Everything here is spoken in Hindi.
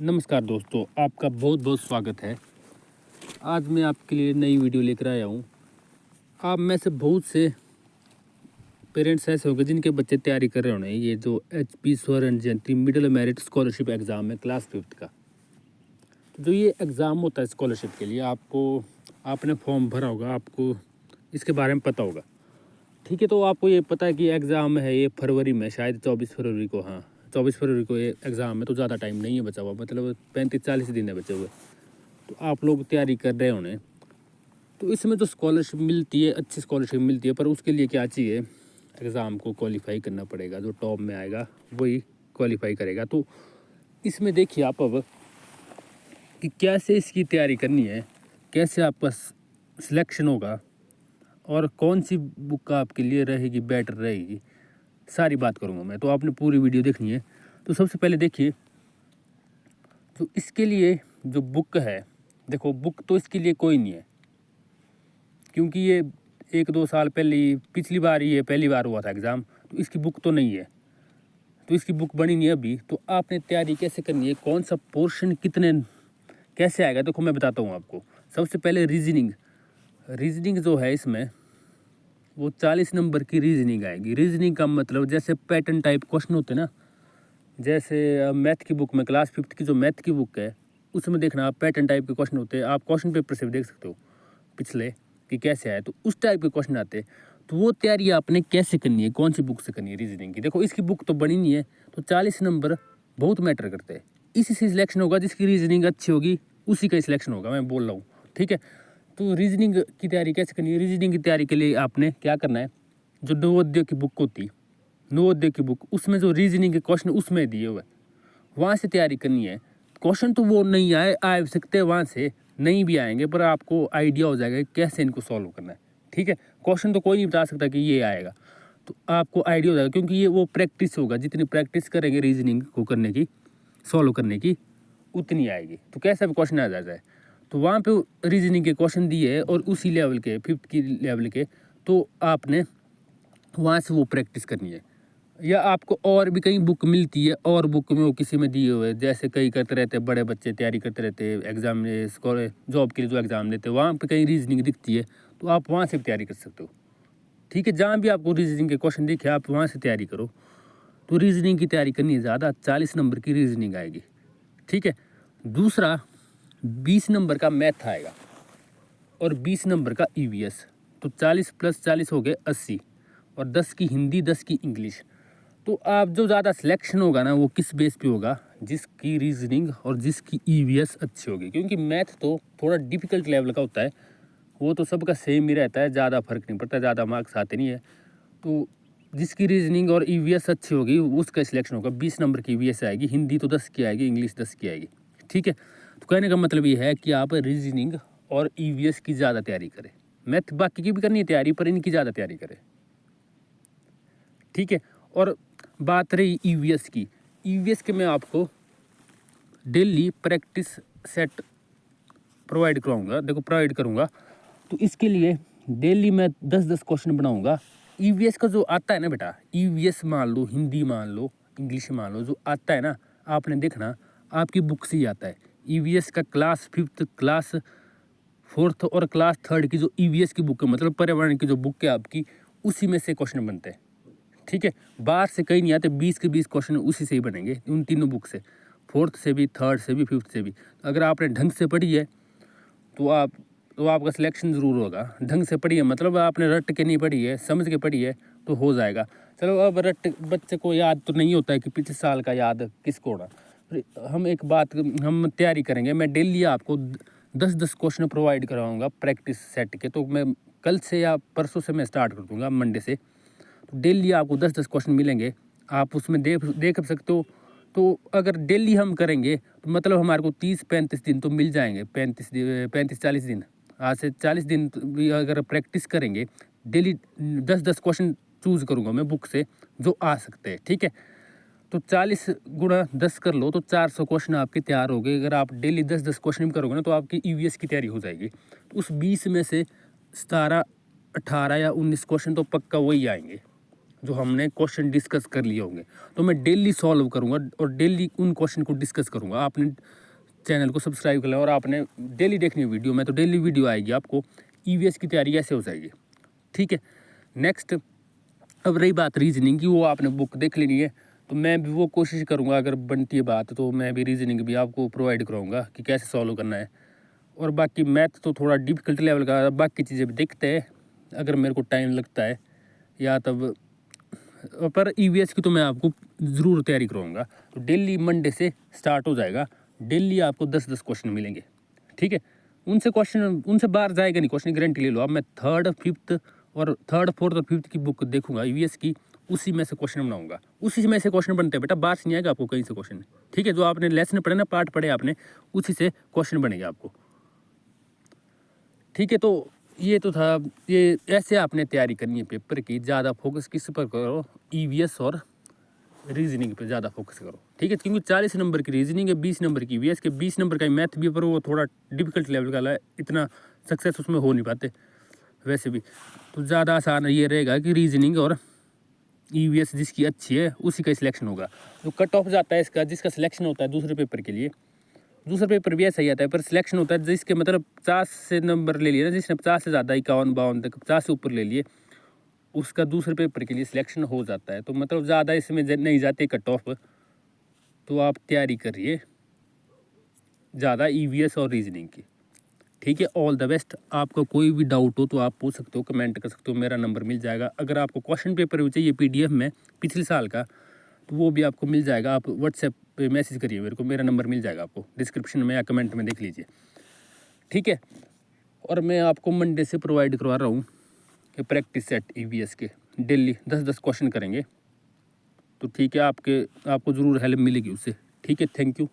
नमस्कार दोस्तों, आपका बहुत बहुत स्वागत है। आज मैं आपके लिए नई वीडियो लेकर आया हूँ। आप में से बहुत से पेरेंट्स ऐसे होंगे जिनके बच्चे तैयारी कर रहे होंगे ये जो HP स्वर्ण जयंती मिडिल मेरिट स्कॉलरशिप एग्ज़ाम है क्लास 5th का। तो जो ये एग्ज़ाम होता है स्कॉलरशिप के लिए आपने फॉर्म भरा होगा, आपको इसके बारे में पता होगा। ठीक है, तो आपको ये पता है कि एग्ज़ाम है ये फरवरी में, शायद 24 फरवरी को। हाँ, 24 फरवरी को ये एग्ज़ाम है, तो ज़्यादा टाइम नहीं है बचा हुआ, मतलब 35-40 दिन है बचे हुए। तो आप लोग तैयारी कर रहे होने, तो इसमें जो स्कॉलरशिप मिलती है, अच्छी स्कॉलरशिप मिलती है, पर उसके लिए क्या चाहिए? एग्ज़ाम को क्वालिफाई करना पड़ेगा। जो टॉप में आएगा वही क्वालिफाई करेगा। तो इसमें देखिए आप अब कि कैसे इसकी तैयारी करनी है, कैसे आपका सिलेक्शन होगा और कौन सी बुक आपके लिए रहेगी, बेटर रहेगी, सारी बात करूँगा मैं। तो आपने पूरी वीडियो देखनी है। तो सबसे पहले देखिए, तो इसके लिए जो बुक है, देखो बुक तो इसके लिए कोई नहीं है, क्योंकि ये 1-2 साल पहले ही, पिछली बार ये पहली बार हुआ था एग्ज़ाम, तो इसकी बुक तो नहीं है। तो इसकी बुक बनी नहीं है अभी। तो आपने तैयारी कैसे करनी है, कौन सा पोर्शन कितने कैसे आएगा, देखो मैं बताता हूँ आपको। सबसे पहले रीजनिंग जो है इसमें वो 40 नंबर की रीजनिंग आएगी। रीजनिंग का मतलब जैसे पैटर्न टाइप क्वेश्चन होते हैं ना, जैसे मैथ की बुक में, क्लास 5th की जो मैथ की बुक है उसमें देखना, आप पैटर्न टाइप के क्वेश्चन होते हैं, आप क्वेश्चन पेपर से भी देख सकते हो पिछले कि कैसे आए, तो उस टाइप के क्वेश्चन आते हैं। तो वो तैयारी आपने कैसे करनी है, कौन सी बुक से करनी है रीजनिंग की। देखो इसकी बुक तो बनी नहीं है, तो 40 नंबर बहुत मैटर करते हैं। इसी से सिलेक्शन होगा, जिसकी रीजनिंग अच्छी होगी उसी का सिलेक्शन होगा, मैं बोल रहा हूँ। ठीक है, तो रीजनिंग की तैयारी कैसे करनी है? रीजनिंग की तैयारी के लिए आपने क्या करना है, जो नवोदय की बुक होती है, नवोदय की बुक, उसमें जो रीजनिंग के क्वेश्चन उसमें दिए हुए, वहाँ से तैयारी करनी है। क्वेश्चन तो वो नहीं आ सकते वहाँ से, नहीं भी आएंगे, पर आपको आइडिया हो जाएगा कि कैसे इनको सॉल्व करना है। ठीक है, क्वेश्चन तो कोई नहीं बता सकता कि ये आएगा, तो आपको आइडिया हो जाएगा, क्योंकि ये वो प्रैक्टिस होगा, जितनी प्रैक्टिस करेंगे रीजनिंग को करने की, सॉल्व करने की, उतनी आएगी। तो कैसा भी क्वेश्चन आ जाता है, तो वहाँ पे रीजनिंग के क्वेश्चन दिए है और उसी लेवल के 5th की लेवल के, तो आपने वहाँ से वो प्रैक्टिस करनी है। या आपको और भी कई बुक मिलती है, और बुक में वो किसी में दिए हुए, जैसे कई करते रहते हैं, बड़े बच्चे तैयारी करते रहते हैं एग्ज़ाम में, जॉब के लिए जो एग्ज़ाम देते हैं, वहाँ पे कहीं रीजनिंग दिखती है, तो आप वहाँ से भी तैयारी कर सकते हो। ठीक है, जहाँ भी आपको रीजनिंग के क्वेश्चन दिखे आप वहाँ से तैयारी करो। तो रीजनिंग की तैयारी करनी है ज़्यादा, 40 नंबर की रीजनिंग आएगी। ठीक है, दूसरा 20 नंबर का मैथ आएगा और 20 नंबर का EVS। तो 40 + 40 हो गए 80, और 10 की हिंदी, 10 की इंग्लिश। तो आप जो ज़्यादा सिलेक्शन होगा ना, वो किस बेस पे होगा, जिसकी रीजनिंग और जिसकी EVS अच्छी होगी। क्योंकि मैथ तो थोड़ा डिफिकल्ट लेवल का होता है, वो तो सबका सेम ही रहता है, ज़्यादा फर्क नहीं पड़ता, ज़्यादा मार्क्स आते नहीं है। तो जिसकी रीजनिंग और EVS अच्छी होगी उसका सिलेक्शन होगा। 20 नंबर की EVS आएगी, हिंदी तो 10 की आएगी, इंग्लिश 10 की आएगी। ठीक है, तो कहने का मतलब ये है कि आप रीजनिंग और EVS की ज़्यादा तैयारी करें। मैथ बाकी की भी करनी है तैयारी, पर इनकी ज़्यादा तैयारी करें। ठीक है, और बात रही EVS की, EVS के मैं आपको डेली प्रैक्टिस सेट प्रोवाइड कराऊंगा, देखो प्रोवाइड करूंगा। तो इसके लिए डेली मैं 10-10 क्वेश्चन बनाऊंगा। EVS का जो आता है ना बेटा, EVS मान लो, हिंदी मान लो, इंग्लिश मान लो, जो आता है ना, आपने देखना आपकी बुक से ही आता है। EVS का क्लास 5th, क्लास 4th और क्लास 3rd की जो EVS की बुक है, मतलब पर्यावरण की जो बुक है आपकी, उसी में से क्वेश्चन बनते हैं। ठीक है, बाहर से कहीं नहीं आते, 20 के 20 क्वेश्चन उसी से ही बनेंगे, उन तीनों बुक से, 4th से भी, 3rd से भी, 5th से भी। अगर आपने ढंग से पढ़ी है तो आपका सिलेक्शन ज़रूर होगा। ढंग से पढ़ी है मतलब आपने रट के नहीं पढ़ी है, समझ के पढ़ी है, तो हो जाएगा। चलो, अब रट बच्चे को याद तो नहीं होता है कि पिछले साल का याद किसको होना। हम तैयारी करेंगे, मैं डेली आपको 10-10 क्वेश्चन प्रोवाइड कराऊंगा प्रैक्टिस सेट के। तो मैं कल से या परसों से मैं स्टार्ट कर दूंगा, मंडे से। तो डेली आपको 10-10 क्वेश्चन मिलेंगे, आप उसमें देख सकते हो। तो अगर डेली हम करेंगे तो मतलब हमारे को 30-35 दिन तो मिल जाएंगे, 35-40 दिन। आज से 40 दिन भी अगर प्रैक्टिस करेंगे, डेली 10-10 क्वेश्चन चूज़ करूँगा मैं बुक से जो आ सकते हैं। ठीक है, तो 40 गुणा 10 कर लो, तो 400 क्वेश्चन आपके तैयार हो गए। अगर आप डेली 10-10 क्वेश्चन भी करोगे ना, तो आपकी EVS की तैयारी हो जाएगी। तो उस 20 में से 17, 18 या 19 क्वेश्चन तो पक्का वही आएंगे। जो हमने क्वेश्चन डिस्कस कर लिए होंगे, तो मैं डेली सॉल्व करूँगा और डेली उन क्वेश्चन को डिस्कस करूँगा। आपने चैनल को सब्सक्राइब कर लें और आपने डेली देखनी है वीडियो में, तो डेली वीडियो आएगी आपको, ईवीएस की तैयारी ऐसे हो जाएगी। ठीक है। नेक्स्ट, अब रही बात रीजनिंग की, वो आपने बुक देख लेनी है, तो मैं भी वो कोशिश करूँगा, अगर बनती है बात तो मैं भी रीजनिंग भी आपको प्रोवाइड कराऊँगा कि कैसे सॉल्व करना है। और बाकी मैथ तो थोड़ा डिफ़िकल्ट लेवल का, बाकी चीज़ें भी देखते हैं अगर मेरे को टाइम लगता है या तब, पर ईवीएस की तो मैं आपको ज़रूर तैयारी करवाऊँगा। तो डेली मंडे से स्टार्ट हो जाएगा, डेली आपको 10-10 क्वेश्चन मिलेंगे। ठीक है। उनसे बाहर जाएगा नहीं क्वेश्चन, गारंटी ले लो। अब मैं थर्ड, फोर्थ और फिफ्थ की बुक देखूंगा ईवीएस की, उसी में से क्वेश्चन बनाऊंगा। उसी में से क्वेश्चन बनते हैं बेटा, बाहर से नहीं आएगा आपको कहीं से क्वेश्चन। ठीक है। जो आपने लेसन पढ़े ना, पार्ट पढ़े आपने, उसी से क्वेश्चन बनेंगे आपको। ठीक है। तो ये तो था, ये ऐसे आपने तैयारी करनी है पेपर की। ज़्यादा फोकस किस पर करो, ईवीएस और रीजनिंग पे ज़्यादा फोकस करो। ठीक है। क्योंकि 40 नंबर की रीजनिंग है, 20 नंबर की ईवीएस के, 20 नंबर का मैथ भी, पर वो थोड़ा डिफिकल्ट लेवल का है, इतना सक्सेस उसमें हो नहीं पाते वैसे भी। तो ज़्यादा आसान ये रहेगा कि रीजनिंग और ईवीएस जिसकी अच्छी है उसी का सिलेक्शन होगा। तो कट ऑफ जाता है इसका, जिसका सिलेक्शन होता है दूसरे पेपर के लिए, दूसरा पेपर भी ऐसा ही आता है, पर सिलेक्शन होता है जिसके मतलब 50 से नंबर ले लिए ना, जिसने 50 से ज़्यादा, 51-52 तक 50 से ऊपर ले लिए, उसका दूसरे पेपर के लिए सिलेक्शन हो जाता है। तो मतलब ज़्यादा इसमें नहीं जाते कट ऑफ। तो आप तैयारी करिए ज़्यादा ईवीएस और रीजनिंग की। ठीक है। All the best. आपका कोई भी डाउट हो तो आप पूछ सकते हो, कमेंट कर सकते हो, मेरा नंबर मिल जाएगा। अगर आपको क्वेश्चन पेपर भी चाहिए पीडीएफ में पिछले साल का, तो वो भी आपको मिल जाएगा। आप व्हाट्सएप पे मैसेज करिए मेरे को, मेरा नंबर मिल जाएगा आपको, डिस्क्रिप्शन में या कमेंट में देख लीजिए। ठीक है। और मैं आपको मंडे से प्रोवाइड करवा रहा हूँ कि प्रैक्टिस सेट ईवीएस के डेली 10-10 क्वेश्चन करेंगे। तो ठीक है, आपको ज़रूर हेल्प मिलेगी उससे। ठीक है। Thank you.